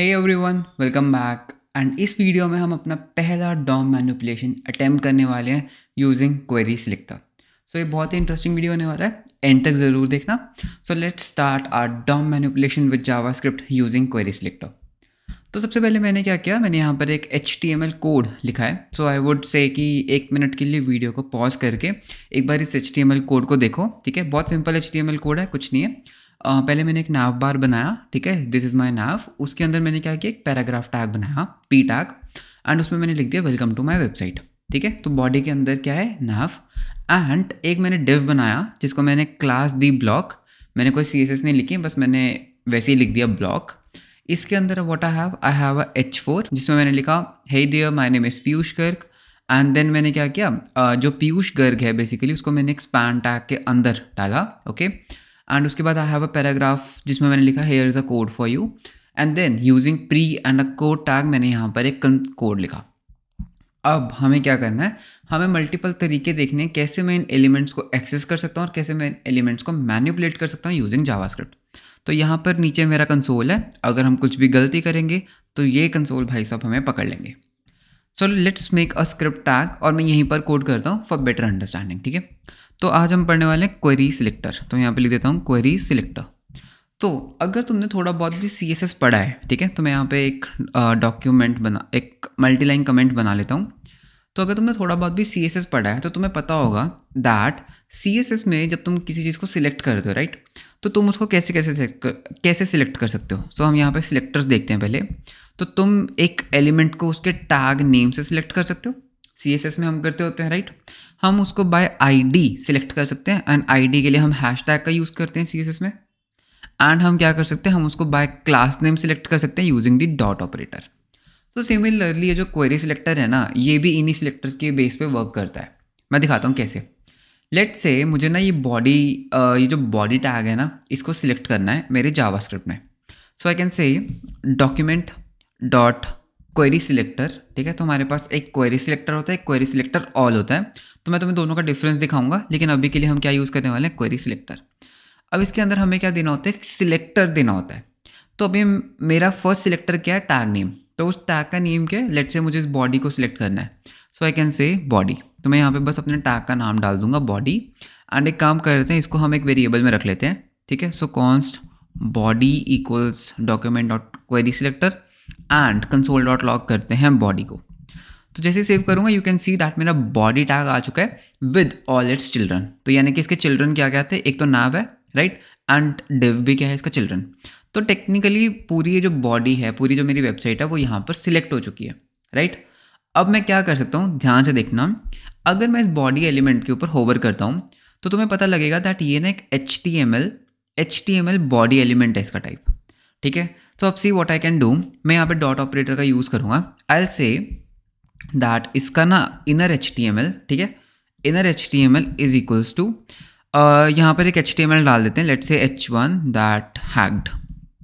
Hey everyone, welcome back. And इस video में हम अपना पहला डॉम मैनिपुलेशन अटेम्प्ट करने वाले हैं यूजिंग क्वेरी सिलेक्टर। सो ये बहुत ही इंटरेस्टिंग वीडियो होने वाला है, एंड तक ज़रूर देखना। So let's start our DOM manipulation with JavaScript using query selector. तो सबसे पहले मैंने क्या किया, मैंने यहाँ पर एक HTML कोड लिखा है। सो आई वुड से कि 1 मिनट के लिए वीडियो को पॉज करके एक बार इस HTML कोड को देखो। ठीक है, बहुत सिंपल HTML कोड है, कुछ नहीं है। पहले मैंने एक nav बार बनाया, ठीक है, दिस इज़ माई nav। उसके अंदर मैंने क्या किया, एक पैराग्राफ टैग बनाया, p टैग, एंड उसमें मैंने लिख दिया वेलकम टू माई वेबसाइट। ठीक है, तो बॉडी के अंदर क्या है, nav। एंड एक मैंने div बनाया जिसको मैंने क्लास दी ब्लॉक। मैंने कोई CSS नहीं लिखी, बस मैंने वैसे ही लिख दिया ब्लॉक। इसके अंदर what I have a H4 जिसमें मैंने लिखा hey dear my name is Piyush Garg. And then मैंने क्या किया, जो पीयूष गर्ग है बेसिकली उसको मैंने एक स्पैन टैग के अंदर डाला। ओके, एंड उसके बाद आई हैव अ पैराग्राफ जिसमें मैंने लिखा here is a code for you. And then using pre and a code tag मैंने यहाँ पर एक कोड लिखा। अब हमें क्या करना है, हमें मल्टीपल तरीके देखने हैं कैसे मैं इन एलिमेंट्स को एक्सेस कर सकता हूँ और कैसे मैं इन एलिमेंट्स को मैनिपुलेट कर सकता हूँ यूजिंग जावास्क्रिप्ट। तो यहाँ पर नीचे मेरा कंसोल है, अगर हम कुछ भी गलती करेंगे तो ये कंसोल भाई साहब हमें पकड़ लेंगे। So let's make a script tag और मैं यहीं पर कोड करता हूँ फॉर बेटर अंडरस्टैंडिंग। ठीक है, तो आज हम पढ़ने वाले हैं क्वेरी सिलेक्टर। तो यहाँ पे लिख देता हूँ क्वेरी सिलेक्टर। तो अगर तुमने थोड़ा बहुत भी CSS पढ़ा है, ठीक है, तो मैं यहाँ पे एक एक मल्टीलाइन कमेंट बना लेता हूँ। तो अगर तुमने थोड़ा बहुत भी CSS पढ़ा है तो तुम्हें पता होगा दैट CSS में जब तुम किसी चीज़ को सिलेक्ट करते हो, राइट, तो तुम उसको कैसे सिलेक्ट कर सकते हो। सो हम यहाँ पे सिलेक्टर्स देखते हैं पहले। तो तुम एक एलिमेंट को उसके टैग नेम से सिलेक्ट कर सकते हो, CSS में हम करते होते हैं, राइट। हम उसको बाय ID सिलेक्ट कर सकते हैं, एंड ID के लिए हम हैशटैग का यूज़ करते हैं CSS में। एंड हम क्या कर सकते हैं, हम उसको बाय क्लास नेम सिलेक्ट कर सकते हैं यूजिंग द डॉट ऑपरेटर। तो सिमिलरली ये जो क्वेरी सिलेक्टर है ना, ये भी इन्हीं सिलेक्टर्स के बेस पे वर्क करता है। मैं दिखाता हूँ कैसे। लेट्स से मुझे ना ये जो बॉडी टैग है ना, इसको सिलेक्ट करना है मेरे जावास्क्रिप्ट में। So I can say document dot query selector. ठीक है, तो हमारे पास एक क्वेरी सिलेक्टर होता है, एक क्वेरी सिलेक्टर ऑल होता है। तो मैं तुम्हें दोनों का डिफरेंस दिखाऊंगा, लेकिन अभी के लिए हम क्या यूज़ करने वाले हैं, क्वेरी सिलेक्टर। अब इसके अंदर हमें क्या देना होता है, सिलेक्टर देना होता है। तो अभी मेरा फर्स्ट सिलेक्टर क्या है, टैग नेम। तो उस टैग का नेम क्या है, लेट्स से मुझे इस बॉडी को सिलेक्ट करना है। सो आई कैन से बॉडी। तो मैं यहाँ पे बस अपने टैग का नाम डाल दूंगा बॉडी। एंड एक काम करते हैं, इसको हम एक वेरिएबल में रख लेते हैं। ठीक है, सो const body equals document dot query selector and console dot log करते हैं बॉडी को। तो जैसे सेव करूंगा यू कैन सी दैट मेरा बॉडी टैग आ चुका है विद ऑल इट्स चिल्ड्रन। तो यानी कि इसके चिल्ड्रन क्या क्या थे, एक तो nav है, राइट, एंड div भी क्या है इसका चिल्ड्रन। तो टेक्निकली पूरी ये जो बॉडी है, पूरी जो मेरी वेबसाइट है, वो यहाँ पर सिलेक्ट हो चुकी है, राइट। अब मैं क्या कर सकता हूँ, ध्यान से देखना। अगर मैं इस बॉडी एलिमेंट के ऊपर होवर करता हूँ तो तुम्हें पता लगेगा दैट ये ना एक HTML बॉडी एलिमेंट है इसका टाइप। ठीक है, तो अब see what I can do, मैं यहाँ पे डॉट ऑपरेटर का यूज़ करूँगा। आई विल से दैट इसका ना इनर HTML, ठीक है, inner HTML is equals to यहाँ पर एक HTML डाल देते हैं, let's say H1 that hacked.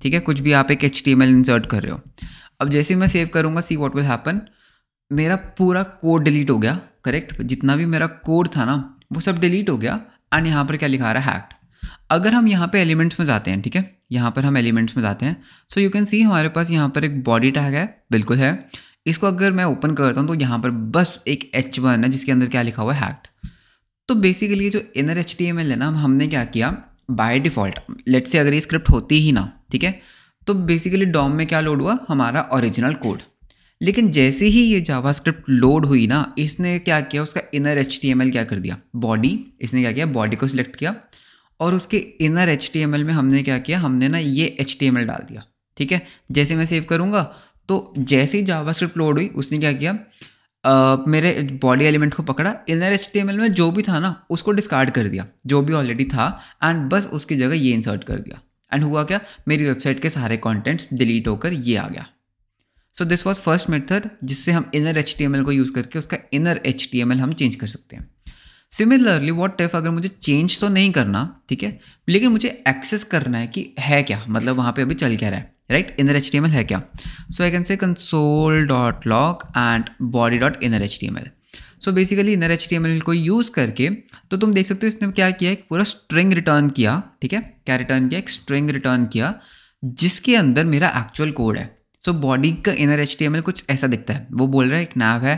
ठीक है, कुछ भी आप एक HTML इंसर्ट कर रहे हो। अब जैसे मैं सेव करूँगा, सी व्हाट विल हैपन, मेरा पूरा कोड डिलीट हो गया, करेक्ट। जितना भी मेरा कोड था ना वो सब डिलीट हो गया। एंड यहाँ पर क्या लिखा रहा है, हैक्ड। अगर हम यहाँ पे एलिमेंट्स में जाते हैं, ठीक है, यहाँ पर हम एलिमेंट्स में जाते हैं। सो यू कैन सी हमारे पास यहाँ पर एक बॉडी टैग है, बिल्कुल है। इसको अगर मैं ओपन करता हूँ तो यहाँ पर बस एक H1 है जिसके अंदर क्या लिखा हुआ है, हैक्ड। तो बेसिकली जो इनर HTML है ना, हमने क्या किया बाय डिफ़ॉल्ट, लेट्स से अगर ये स्क्रिप्ट होती ही ना, ठीक है, तो बेसिकली डॉम में क्या लोड हुआ, हमारा ओरिजिनल कोड। लेकिन जैसे ही ये जावास्क्रिप्ट लोड हुई ना, इसने क्या किया, उसका इनर HTML क्या कर दिया, बॉडी। इसने क्या किया, बॉडी को सिलेक्ट किया और उसके इनर HTML में हमने क्या किया, हमने ना ये HTML डाल दिया। ठीक है, जैसे मैं सेव करूँगा तो जैसे ही जावास्क्रिप्ट लोड हुई उसने क्या किया, मेरे बॉडी एलिमेंट को पकड़ा, इनर HTML में जो भी था ना उसको डिस्कार्ड कर दिया, जो भी ऑलरेडी था, एंड बस उसकी जगह ये इंसर्ट कर दिया। एंड हुआ क्या, मेरी वेबसाइट के सारे कंटेंट्स डिलीट होकर ये आ गया। So this was first method जिससे हम इनर HTML को यूज़ करके उसका इनर HTML हम चेंज कर सकते हैं। सिमिलरली व्हाट इफ अगर मुझे चेंज तो नहीं करना, ठीक है, लेकिन मुझे एक्सेस करना है कि है क्या, मतलब वहाँ पे अभी चल क्या रहा है, राइट, इनर HTML है क्या। So I can say console dot log and body dot inner HTML। So basically inner HTML को यूज़ करके तो तुम देख सकते हो इसने क्या किया, एक पूरा स्ट्रिंग रिटर्न किया। ठीक है, क्या रिटर्न किया, एक स्ट्रिंग रिटर्न किया जिसके अंदर मेरा एक्चुअल कोड है। सो बॉडी का इनर HTML कुछ ऐसा दिखता है, वो बोल रहा है एक nav है,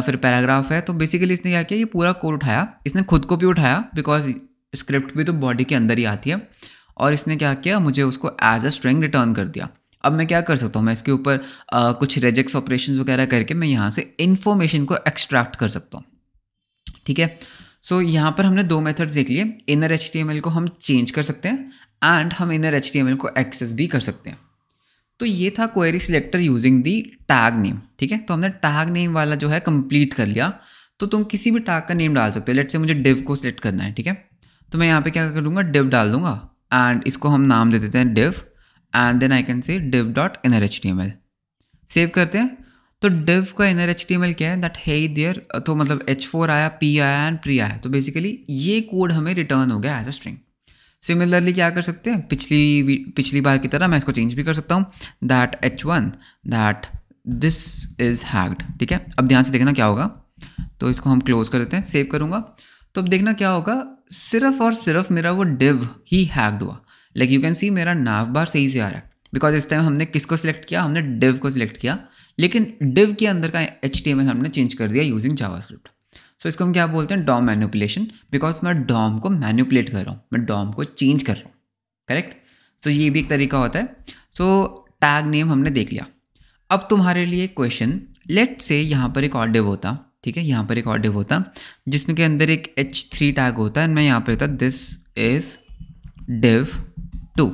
फिर पैराग्राफ है। तो बेसिकली इसने क्या किया, ये पूरा कोड उठाया, इसने खुद को भी उठाया बिकॉज स्क्रिप्ट भी तो बॉडी के अंदर ही आती है, और इसने क्या किया, मुझे उसको एज अ स्ट्रिंग रिटर्न कर दिया। अब मैं क्या कर सकता हूँ, मैं इसके ऊपर कुछ रेजेक्स ऑपरेशंस वगैरह करके मैं यहाँ से इन्फॉर्मेशन को एक्सट्रैक्ट कर सकता हूँ। ठीक है, सो यहाँ पर हमने दो मेथड्स देख लिए। इनर HTML को हम चेंज कर सकते हैं एंड हम इनर HTML को एक्सेस भी कर सकते हैं। तो ये था query selector using the tag name. ठीक है, तो हमने टैग नेम वाला जो है कंप्लीट कर लिया। तो तुम किसी भी टैग का नेम डाल सकते हो। लेट्स से मुझे div को सिलेक्ट करना है। ठीक है, तो मैं यहाँ पे क्या करूँगा, div डाल दूंगा एंड इसको हम नाम दे देते हैं div and then I can say div.innerHTML। Save करते हैं। तो div का inner HTML क्या है, दैट hey there, तो मतलब h4 आया, p आया एंड pre आया। तो बेसिकली ये कोड हमें रिटर्न हो गया एज अ स्ट्रिंग। सिमिलरली क्या कर सकते हैं, पिछली बार की तरह मैं इसको चेंज भी कर सकता हूँ, that h1 that this is hacked. ठीक है, अब ध्यान से देखना क्या होगा। तो इसको हम क्लोज कर देते हैं, सेव करूँगा। तो अब देखना क्या होगा, सिर्फ और सिर्फ मेरा वो div ही हैक्ड हुआ। लाइक यू कैन सी मेरा nav बार सही से आ रहा है बिकॉज इस टाइम हमने किसको सिलेक्ट किया, हमने div को सिलेक्ट किया, लेकिन div के अंदर का HTML हमने चेंज कर दिया यूजिंग जावास्क्रिप्ट। सो इसको हम क्या बोलते हैं, DOM मैनिपुलेशन, बिकॉज मैं DOM को मैनिपुलेट कर रहा हूँ, मैं DOM को चेंज कर रहा हूँ। करेक्ट, सो ये भी एक तरीका होता है। सो टैग नेम हमने देख लिया। अब तुम्हारे लिए क्वेश्चन, लेट से यहाँ पर एक और div होता, ठीक है, यहाँ पर एक और div होता जिसमें के अंदर एक h3 टैग होता है एंड मैं यहाँ पे होता दिस इज div2।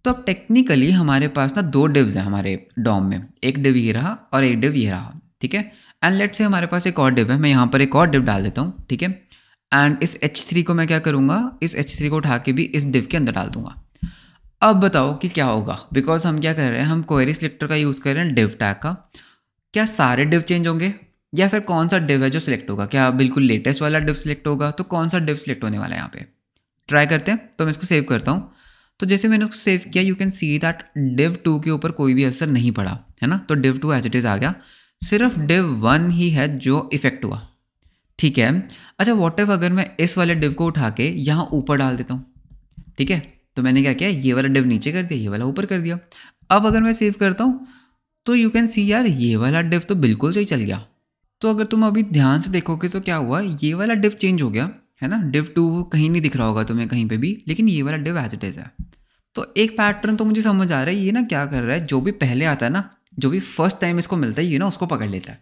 तो अब टेक्निकली हमारे पास ना दो divs हैं हमारे DOM में, एक div ये रहा और एक div ये रहा। ठीक है, एंड लेट से हमारे पास एक और div है, मैं यहाँ पर एक और div डाल देता हूँ। ठीक है, एंड इस h3 को मैं क्या करूँगा, इस h3 को उठा के भी इस div के अंदर डाल दूंगा। अब बताओ कि क्या होगा, बिकॉज हम क्या कर रहे हैं, हम क्वेरी सिलेक्टर का यूज़ कर रहे हैं div टैग का। क्या सारे div चेंज होंगे या फिर कौन सा div है जो सिलेक्ट होगा, क्या बिल्कुल लेटेस्ट वाला div सिलेक्ट होगा, तो कौन सा div सिलेक्ट होने वाला है यहाँ पे, ट्राई करते हैं। तो मैं इसको सेव करता हूँ। तो जैसे मैंने उसको सेव किया, you can see that div2 के ऊपर कोई भी असर नहीं पड़ा है ना, तो div2 एज इट इज़ आ गया, सिर्फ div1 ही है जो इफेक्ट हुआ। ठीक है, अच्छा व्हाट इफ अगर मैं इस वाले div को उठा के यहाँ ऊपर डाल देता हूँ। ठीक है, तो मैंने क्या किया, ये वाला div नीचे कर दिया, ये वाला ऊपर कर दिया। अब अगर मैं सेव करता हूँ तो यू कैन सी यार ये वाला div तो बिल्कुल सही चल गया। तो अगर तुम अभी ध्यान से देखोगे तो क्या हुआ, ये वाला div चेंज हो गया है ना, div2 कहीं नहीं दिख रहा होगा तुम्हें कहीं पे भी, लेकिन ये वाला div एज इट इज़ है। तो एक पैटर्न तो मुझे समझ आ रहा है, ये ना क्या कर रहा है, जो भी पहले आता है ना, जो भी फर्स्ट टाइम इसको मिलता है, ये ना उसको पकड़ लेता है।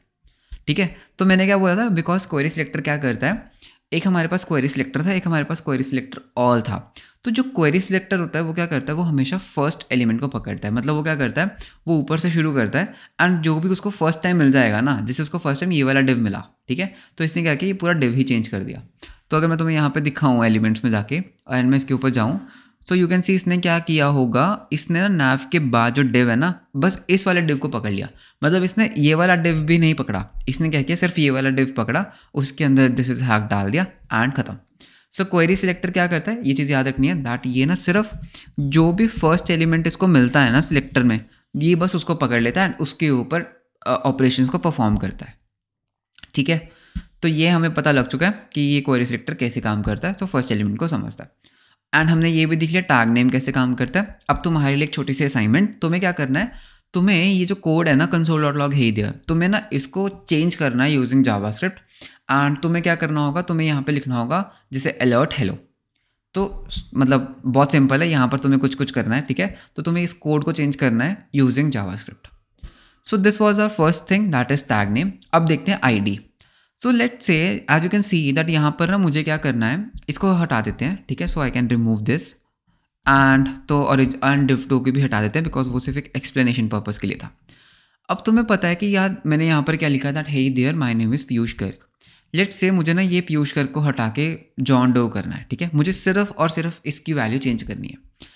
ठीक है, तो मैंने क्या बोला था, बिकॉज क्वेरी सिलेक्टर क्या करता है, एक हमारे पास क्वेरी सिलेक्टर था, एक हमारे पास क्वेरी सिलेक्टर ऑल था। तो जो क्वेरी सिलेक्टर होता है वो क्या करता है, वो हमेशा फर्स्ट एलिमेंट को पकड़ता है। मतलब वो क्या करता है, वो ऊपर से शुरू करता है एंड जो भी उसको फर्स्ट टाइम मिल जाएगा ना, जैसे उसको फर्स्ट टाइम ये वाला div मिला, ठीक है, तो इसने क्या किया, ये पूरा div ही चेंज कर दिया। तो अगर मैं तुम्हें यहाँ पे दिखाऊँ एलिमेंट्स में जाके एंड मैं इसके ऊपर जाऊँ, सो यू कैन सी इसने क्या किया होगा, इसने ना nav के बाद जो div है ना, बस इस वाले div को पकड़ लिया। मतलब इसने ये वाला div भी नहीं पकड़ा, इसने क्या किया, सिर्फ ये वाला div पकड़ा, उसके अंदर दिस इज हैक डाल दिया एंड खत्म। सो क्वेरी सिलेक्टर क्या करता है, ये चीज़ याद रखनी है, दैट ये ना सिर्फ जो भी फर्स्ट एलिमेंट इसको मिलता है ना सिलेक्टर में, ये बस उसको पकड़ लेता है एंड उसके ऊपर ऑपरेशंस को परफॉर्म करता है। ठीक है, तो ये हमें पता लग चुका है कि ये क्वेरी सिलेक्टर कैसे काम करता है, तो फर्स्ट एलिमेंट को समझता है। एंड हमने ये भी देख लिया टैग नेम कैसे काम करता है। अब तुम्हारे लिए एक छोटी सी असाइनमेंट, तुम्हें क्या करना है, तुम्हें ये जो कोड है ना console.log hey there, तुम्हें ना इसको चेंज करना है यूजिंग जावास्क्रिप्ट। एंड तुम्हें क्या करना होगा, तुम्हें यहाँ पे लिखना होगा जैसे अलर्ट हेलो। तो मतलब बहुत सिंपल है, यहाँ पर तुम्हें कुछ कुछ करना है। ठीक है, तो तुम्हें इस कोड को चेंज करना है using JavaScript. So this was our first thing, that is tag name. अब देखते हैं ID। So let say as you can see that यहाँ पर ना मुझे क्या करना है, इसको हटा देते हैं। ठीक है, so I can remove this and तो और div2 को भी हटा देते हैं बिकॉज वो सिर्फ एक एक्सप्लेनेशन पर्पज़ के लिए था। अब तुम्हें पता है कि यार मैंने यहाँ पर क्या लिखा that hey there my name is Piyush Garg. Let say मुझे ना ये पीयूष गर्ग को हटा के जॉन डो करना है। ठीक है, मुझे सिर्फ और सिर्फ इसकी वैल्यू चेंज करनी है।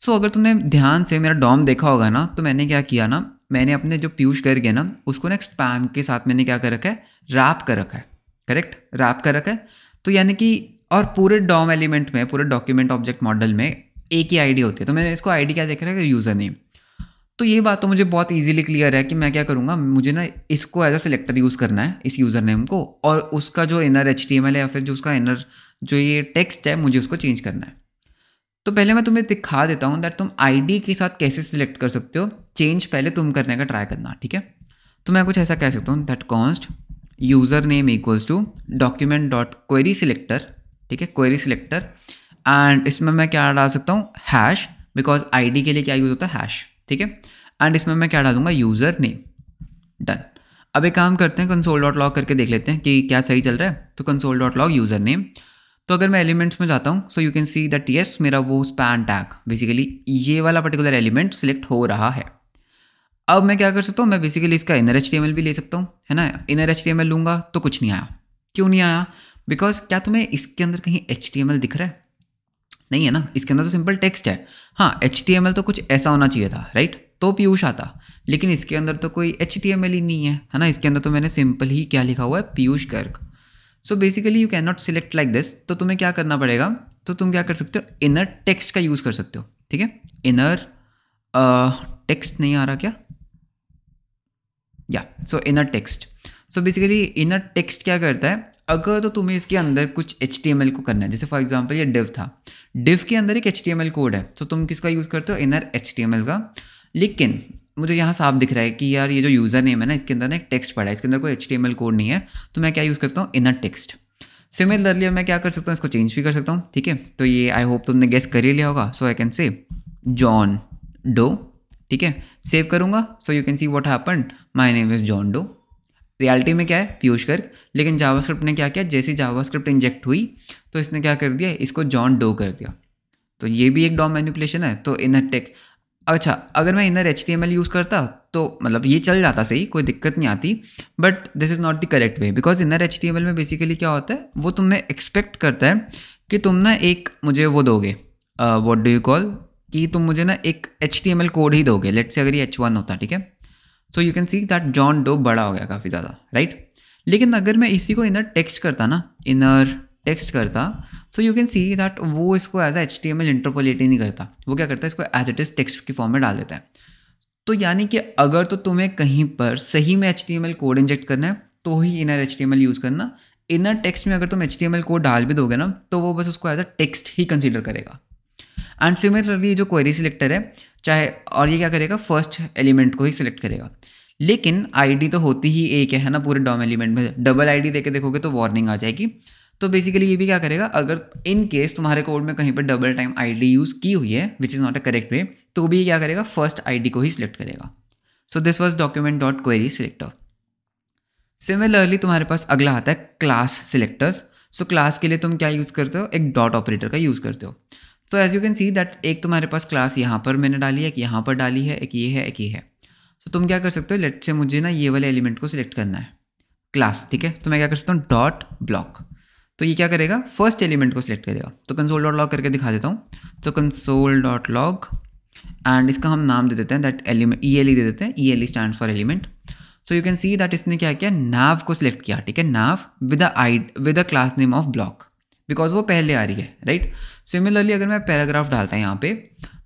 सो अगर तुमने ध्यान से मेरा DOM देखा होगा ना, तो मैंने क्या किया ना, मैंने अपने जो पीयूष गर्ग है ना, उसको ना एक्सपैन के साथ मैंने क्या कर रखा है, रैप कर रखा है। करेक्ट, रैप कर रखा है। तो यानी कि और पूरे DOM एलिमेंट में, पूरे डॉक्यूमेंट ऑब्जेक्ट मॉडल में एक ही ID होती है। तो मैंने इसको ID क्या देख रहा है, यूज़र नेम। तो ये बात तो मुझे बहुत इजीली क्लियर है कि मैं क्या करूँगा, मुझे ना इसको एज अ सिलेक्टर यूज़ करना है, इस यूज़र नेम को, और उसका जो इनर HTML है या फिर जो उसका इनर जो ये टेक्स्ट है, मुझे उसको चेंज करना है। तो पहले मैं तुम्हें दिखा देता हूँ दैट तुम आईडी के साथ कैसे सिलेक्ट कर सकते हो। चेंज पहले तुम करने का ट्राई करना, ठीक है। तो मैं कुछ ऐसा कह सकता हूँ that const user name equals to document dot query selector, ठीक है, क्वेरी सिलेक्टर। एंड इसमें मैं क्या डाल सकता हूँ, हैश, बिकॉज आईडी के लिए क्या यूज़ होता है, हैश, ठीक है। एंड इसमें मैं क्या डालूंगा, यूज़र नेम। डन। अब एक काम करते हैं, कंसोल डॉट लॉग करके देख लेते हैं कि क्या सही चल रहा है। तो console dot log user name. तो अगर मैं एलिमेंट्स में जाता हूँ, सो you can see that yes मेरा वो स्पैन टैग बेसिकली ये वाला पर्टिकुलर एलिमेंट सिलेक्ट हो रहा है। अब मैं क्या कर सकता हूँ, मैं बेसिकली इसका इनर HTML भी ले सकता हूँ, है ना। इनर HTML लूँगा तो कुछ नहीं आया। क्यों नहीं आया? बिकॉज क्या तुम्हें इसके अंदर कहीं HTML दिख रहा है? नहीं है ना, इसके अंदर तो सिंपल टेक्स्ट है। हाँ, HTML तो कुछ ऐसा होना चाहिए था, राइट, तो पीयूष आता। लेकिन इसके अंदर तो कोई HTML ही नहीं है ना। इसके अंदर तो मैंने सिंपल ही क्या लिखा हुआ है, Piyush Garg. So basically you can not select like this. तो तुम्हें क्या करना पड़ेगा, तो तुम क्या कर सकते हो, इनर टेक्स्ट का यूज़ कर सकते हो, ठीक है। इनर टेक्स्ट नहीं आ रहा क्या, या सो इनर टेक्स्ट। सो बेसिकली इनर टेक्स्ट क्या करता है, अगर तो तुम्हें इसके अंदर कुछ HTML को करना है, जैसे फॉर एग्जांपल ये div था, div के अंदर एक HTML कोड है, तो तुम किसका यूज़ करते हो, इनर HTML का। लेकिन मुझे यहाँ साफ दिख रहा है कि यार ये जो यूज़र नेम है ना, इसके अंदर ना एक टेक्स्ट पड़ा है, इसके अंदर कोई HTML कोड नहीं है, तो मैं क्या यूज़ करता हूँ, इनर टेक्स्ट। सिमिलरली मैं क्या कर सकता हूँ, इसको चेंज भी कर सकता हूँ, ठीक है। तो ये आई होप तुमने गेस कर ही लिया होगा। So I can say John Doe, ठीक है। सेव करूँगा, so you can see what happened, my name is John Doe. Reality में क्या है, पीयूष गर्ग। लेकिन जावास्क्रिप्ट ने क्या किया, जैसे जावास्क्रिप्ट इंजेक्ट हुई तो इसने क्या कर दिया, इसको जॉन डो कर दिया। तो ये भी एक डॉम मैनिपुलेशन है। तो इनर टेक, अच्छा अगर मैं इनर HTML यूज़ करता तो मतलब ये चल जाता सही, कोई दिक्कत नहीं आती, but this is not the correct way. Because inner HTML में बेसिकली क्या होता है, वो तुम्हें एक्सपेक्ट करता है कि तुम ना एक मुझे वो दोगे, व्हाट डू यू कॉल, कि तुम मुझे ना एक HTML कोड ही दोगे। लेट से अगर ये H1 होता, ठीक है, सो you can see that John Doe बड़ा हो गया काफ़ी ज़्यादा, राइट। लेकिन अगर मैं इसी को इनर टेक्स्ट करता ना, इनर टेक्स्ट करता, सो यू कैन सी दैट वो इसको एज ए HTML इंटरपोलेट ही नहीं करता, वो क्या करता है, इसको एज इट इज़ टेक्स्ट की फॉर्म में डाल देता है। तो यानी कि अगर तो तुम्हें कहीं पर सही में HTML कोड इंजेक्ट करना है तो ही इनर HTML यूज़ करना। इनर टेक्स्ट में अगर तुम HTML कोड डाल भी दोगे ना, तो वो बस उसको एज अ टेक्स्ट ही कंसीडर करेगा। एंड सिमिलरली जो क्वेरी सिलेक्टर है, चाहे, और ये क्या करेगा, फर्स्ट एलिमेंट को ही सिलेक्ट करेगा। लेकिन आईडी तो होती ही एक है ना पूरे डॉम एलिमेंट में, डबल आईडी देके देखोगे तो वार्निंग आ जाएगी। तो बेसिकली ये भी क्या करेगा, अगर इन केस तुम्हारे कोड में कहीं पर डबल टाइम आईडी यूज़ की हुई है which is not a correct way, तो भी क्या करेगा, फर्स्ट आईडी को ही सिलेक्ट करेगा। सो this was document dot query selector. Similarly तुम्हारे पास अगला आता है क्लास सिलेक्टर्स। सो क्लास के लिए तुम क्या यूज़ करते हो, एक डॉट ऑपरेटर का यूज़ करते हो। तो as you can see that एक तुम्हारे पास क्लास यहाँ पर मैंने डाली है, एक यहाँ पर डाली है, एक ये है, एक ये है। तो तुम क्या कर सकते हो, लेट से मुझे ना ये वाले एलिमेंट को सिलेक्ट करना है, क्लास, ठीक है। तो मैं क्या कर सकता हूँ, डॉट ब्लॉक। तो ये क्या करेगा, फर्स्ट एलिमेंट को सिलेक्ट करेगा। तो कंसोल डॉट लॉग करके दिखा देता हूँ। तो कंसोल डॉट लॉग, एंड इसका हम नाम दे देते हैं दैट एलिमेंट, ELE दे देते हैं, ELE stand for element. So you can see that इसने क्या किया, nav को सिलेक्ट किया, ठीक है, nav with a class name of block, because वो पहले आ रही है, राइट। सिमिलरली अगर मैं पैराग्राफ डालता है यहाँ पे,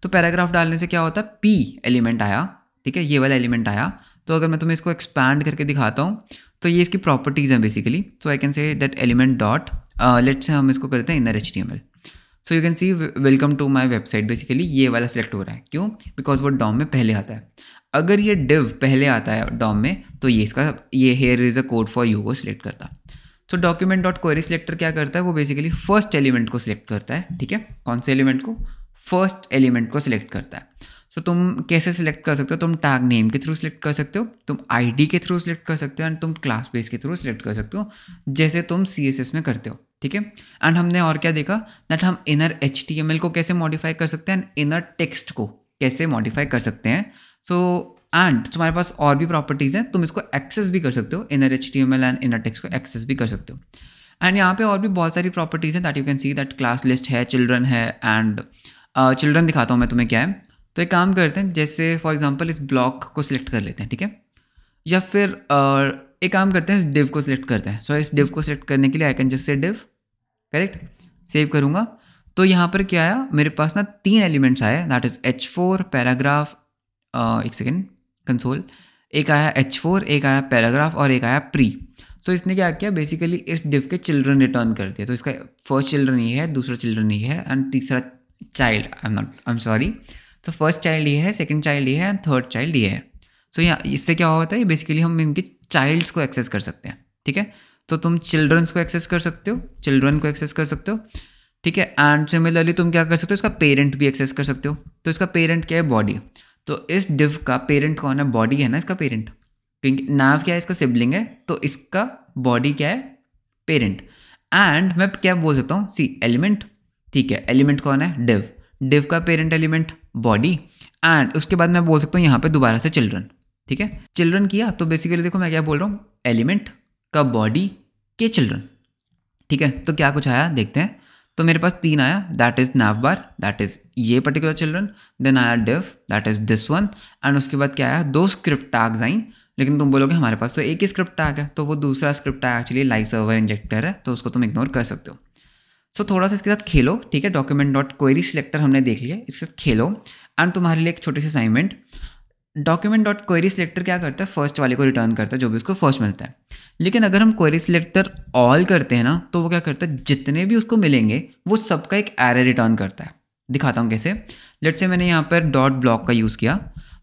तो पैराग्राफ डालने से क्या होता है, P एलिमेंट आया, ठीक है, ये वाला एलिमेंट आया। तो अगर मैं तुम्हें इसको एक्सपैंड करके दिखाता हूँ, तो ये इसकी प्रॉपर्टीज़ हैं basically. So I can say that element dot, let say हम इसको करते हैं inner HTML। So you can see welcome to my website, basically ये वाला सिलेक्ट हो रहा है। क्यों? बिकॉज वो डॉम में पहले आता है। अगर ये div पहले आता है डॉम में, तो ये इसका ये hair is a code for you को सिलेक्ट करता। सो डॉक्यूमेंट डॉट क्वेरी सिलेक्टर क्या करता है, वो बेसिकली फर्स्ट एलिमेंट को सिलेक्ट करता है, ठीक है। कौन से एलिमेंट को, फर्स्ट एलिमेंट को सिलेक्ट करता है। सो तुम कैसे सिलेक्ट कर सकते हो, तुम टैग नेम के थ्रू सिलेक्ट कर सकते हो, तुम आईडी के थ्रू सिलेक्ट कर सकते हो, एंड तुम क्लास बेस के थ्रू सिलेक्ट कर सकते हो, जैसे तुम CSS में करते हो, ठीक है। एंड हमने और क्या देखा, दैट हम इनर HTML को कैसे मॉडिफाई कर सकते हैं, इनर टेक्स्ट को कैसे मॉडिफाई कर सकते हैं। सो एंड तुम्हारे पास और भी प्रॉपर्टीज़ हैं, तुम इसको एक्सेस भी कर सकते हो, inner HTML and inner text को एक्सेस भी कर सकते हो। एंड यहाँ पे और भी बहुत सारी प्रॉपर्टीज़ हैं that you can see, that class list है, चिल्ड्रन है, एंड चिल्ड्रन दिखाता हूँ मैं तुम्हें क्या है। तो एक काम करते हैं, जैसे फॉर एग्जांपल इस ब्लॉक को सिलेक्ट कर लेते हैं, ठीक है, या फिर एक काम करते हैं, इस div को सिलेक्ट करते हैं। सो इस div को सिलेक्ट करने के लिए I can just say div, correct, save करूँगा। तो यहाँ पर क्या आया, मेरे पास ना 3 एलिमेंट्स आए, दैट इज़ H4 पैराग्राफ, एक सेकेंड, कंसोल, एक आया H4, एक आया पैराग्राफ और एक आया प्री। सो इसने क्या किया, बेसिकली इस div के चिल्ड्रन रिटर्न कर दिया। तो इसका फर्स्ट चिल्ड्रन ये है, दूसरा चिल्ड्रन ये है, एंड तीसरा चाइल्ड, आई एम सॉरी। तो फर्स्ट चाइल्ड ये है, सेकंड चाइल्ड ये है एंड थर्ड चाइल्ड ये है। सो यहाँ इससे क्या होता है, बेसिकली हम इनके चाइल्ड्स को एक्सेस कर सकते हैं, ठीक है। तो तुम चिल्ड्रंस को एक्सेस कर सकते हो, चिल्ड्रन को एक्सेस कर सकते हो, ठीक है। एंड सिमिलरली तुम क्या कर सकते हो, इसका पेरेंट भी एक्सेस कर सकते हो। तो इसका पेरेंट क्या है, बॉडी। तो इस डिव का पेरेंट कौन है, बॉडी है ना इसका पेरेंट, क्योंकि नाव क्या है, इसका सिबलिंग है, तो इसका बॉडी क्या है, पेरेंट। एंड मैं क्या बोल सकता हूँ, सी एलिमेंट, ठीक है। एलिमेंट कौन है, डिव, डिव का पेरेंट एलिमेंट बॉडी। एंड उसके बाद मैं बोल सकता हूँ यहाँ पे दोबारा से चिल्ड्रन, ठीक है। चिल्ड्रन किया तो बेसिकली देखो मैं क्या बोल रहा हूँ, एलिमेंट का बॉडी के चिल्ड्रन, ठीक है। तो क्या कुछ आया देखते हैं। तो मेरे पास 3 आया, that is nav bar, that is ये पर्टिकुलर चिल्ड्रन, देन आया div, that is this one. And उसके बाद क्या आया, 2 स्क्रिप्ट टैग्स आई। लेकिन तुम बोलोगे हमारे पास तो एक ही स्क्रिप्ट टैग है, तो वो दूसरा script tag actually live server injector है, तो उसको तुम इग्नोर कर सकते हो। सो थोड़ा सा इसके साथ खेलो, ठीक है। डॉक्यूमेंट डॉट क्वेरी सिलेक्टर हमने देख लिया, इसके साथ खेलो। एंड तुम्हारे लिए एक छोटी सी assignment, document dot query selector क्या करता है, फर्स्ट वाले को रिटर्न करता है जो भी उसको फर्स्ट मिलता है। लेकिन अगर हम क्वेरी सिलेक्टर ऑल करते हैं ना, तो वो क्या करता है, जितने भी उसको मिलेंगे वो सबका एक एरे रिटर्न करता है। दिखाता हूँ कैसे। लेट्स से मैंने यहाँ पर डॉट ब्लॉक का यूज़ किया,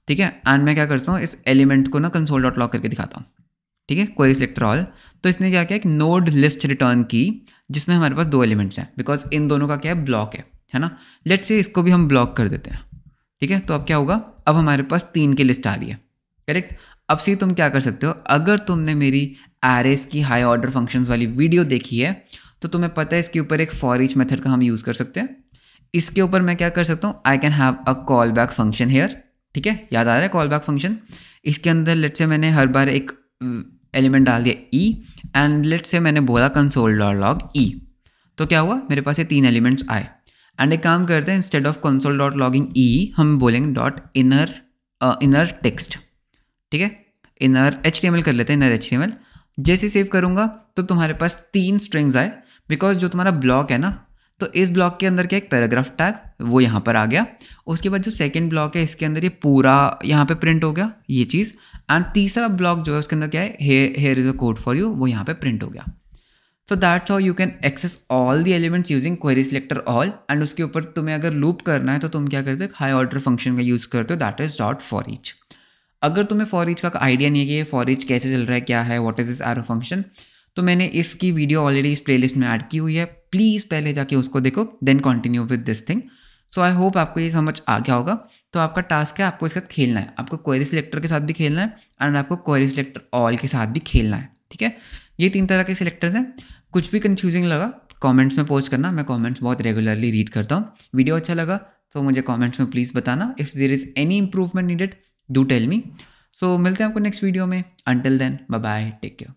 ठीक है। एंड मैं क्या करता हूँ, इस एलिमेंट को ना कंसोल डॉट लॉग करके दिखाता हूँ, ठीक है। क्वेरी सिलेक्टर ऑल, तो इसने क्या किया, एक नोड लिस्ट रिटर्न की जिसमें हमारे पास 2 एलिमेंट्स हैं, बिकॉज इन दोनों का क्या है, ब्लॉक है ना। लेट्स से इसको भी हम ब्लॉक कर देते हैं, ठीक है। तो अब क्या होगा, अब हमारे पास 3 की लिस्ट आ रही है, करेक्ट। अब से तुम क्या कर सकते हो, अगर तुमने मेरी एरेस की हाई ऑर्डर फंक्शंस वाली वीडियो देखी है तो तुम्हें पता है इसके ऊपर एक फॉर ईच मेथड का हम यूज़ कर सकते हैं। इसके ऊपर मैं क्या कर सकता हूँ, I can have a call back function here, ठीक है। याद आ रहा है कॉल बैक फंक्शन। इसके अंदर लेट्स से मैंने हर बार एक एलिमेंट डाल दिया ई, एंड लेट्स से मैंने बोला कंसोल डॉट लॉग ई, तो क्या हुआ, मेरे पास ये 3 एलिमेंट्स आए। एंड एक काम करते हैं, instead of console dot logging ई हम बोलेंगे डॉट इनर टेक्स्ट, ठीक है। इनर HTML कर लेते हैं, इनर HTML। जैसे सेव करूँगा तो तुम्हारे पास 3 स्ट्रिंग्स आए, बिकॉज जो तुम्हारा ब्लॉक है ना, तो इस ब्लॉक के अंदर क्या एक पैराग्राफ टैग वो यहाँ पर आ गया। उसके बाद जो सेकंड ब्लॉक है इसके अंदर ये पूरा यहाँ पे प्रिंट हो गया ये चीज़। एंड तीसरा ब्लॉक जो है उसके अंदर क्या है, here is a code for you, वो यहाँ पे प्रिंट हो गया। So that's how you can access all the elements using query selector all. And उसके ऊपर तुम्हें अगर लूप करना है तो तुम क्या करते हो, हाई ऑर्डर फंक्शन का यूज़ करते हो, that is dot for each. अगर तुम्हें फॉर ईच का आइडिया नहीं है कि ये फॉर ईच कैसे चल रहा है, क्या है, what is this arrow function, तो मैंने इसकी वीडियो ऑलरेडी इस प्लेलिस्ट में ऐड की हुई है, प्लीज़ पहले जाके उसको देखो, then continue with this thing. So I hope आपको ये समझ आ गया होगा। तो आपका टास्क है, आपको इसके साथ खेलना है, आपको क्वेरी सिलेक्टर के साथ भी खेलना है एंड आपको क्वेरी सिलेक्टर ऑल के साथ भी खेलना है, ठीक है। ये 3 तरह के सिलेक्टर्स हैं। कुछ भी कन्फ्यूजिंग लगा कमेंट्स में पोस्ट करना, मैं कमेंट्स बहुत रेगुलरली रीड करता हूँ। वीडियो अच्छा लगा तो मुझे कमेंट्स में प्लीज़ बताना, if there is any improvement needed do tell me. So मिलते हैं आपको नेक्स्ट वीडियो में, until then bye bye, take care.